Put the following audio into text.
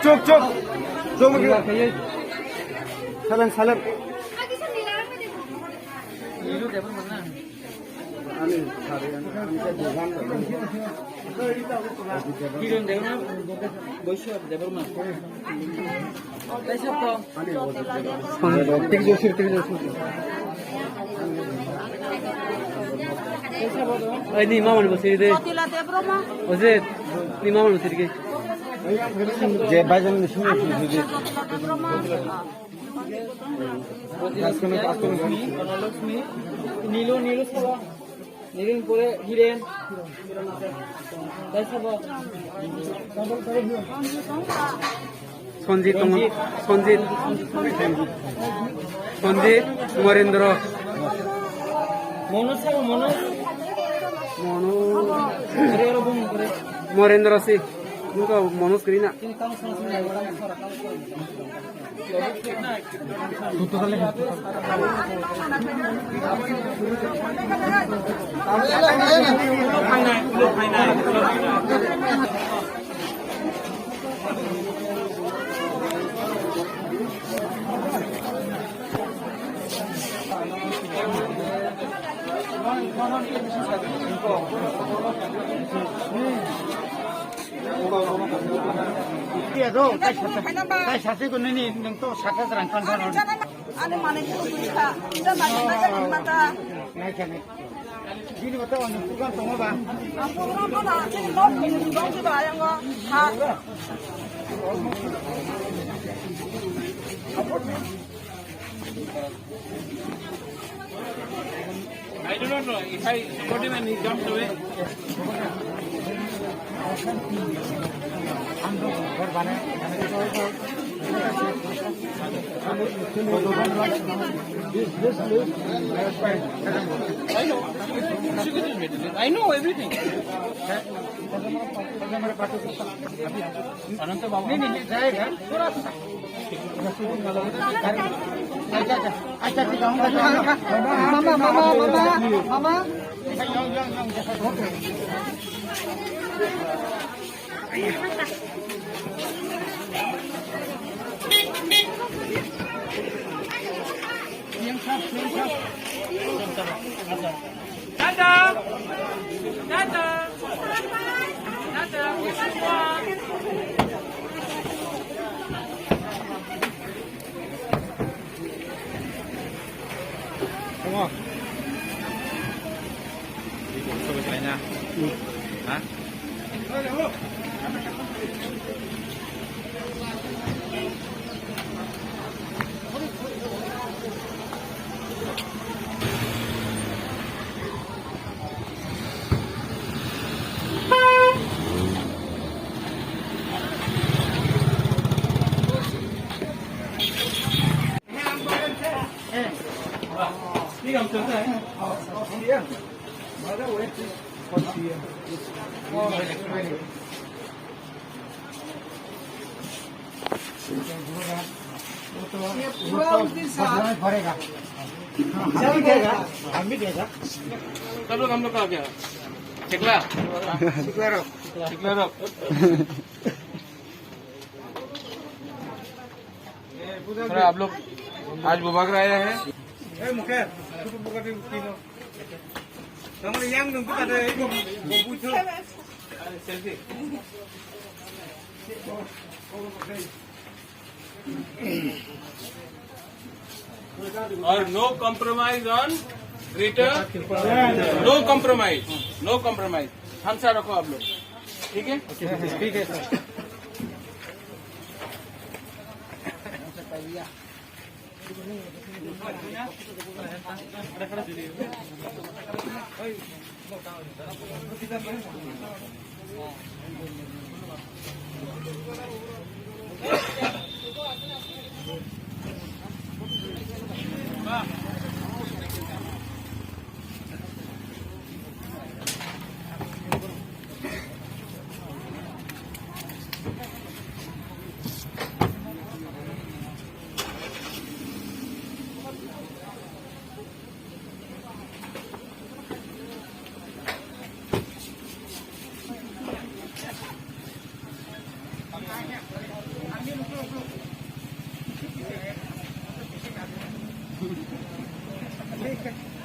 चुप silent Ini mama ni bersih deh. Bersih, ini mama ni bersih deh. जे भाईजान ने सुने লক্ষ্মী নীলো সবা নীলিন পরে হিরেন সঞ্জিত কুমারেন্দ্র মহেন্দ্র সিং उनका मनोज करी ना Iya do, kai sasi ko nini nang to saka terang kan kan. Ane mane ko bisa, bisa mata mata. Nai kene. Gini mata on bukan tongo ba. Aku orang mana, sini dong, dong juga yang go. Ha. I do not know if I support him and he jumps away. हम लोग घर बने I know everything. अनंत बाबू नहीं जाएगा थोड़ा सा अच्छा ठीक मामा Semua. Coba lainnya. Hah? Ini हम चलते हैं। भरेगा सब देगा हम भी देगा सब लोग हम लोग का क्या चिकला आप लोग आज बुबाकर आए हैं मुखे Kamu yang nunggu ada itu butuh. और no compromise on return, no compromise हम साथ रखो आप लोग, ठीक है? ठीक है सर। ठीक है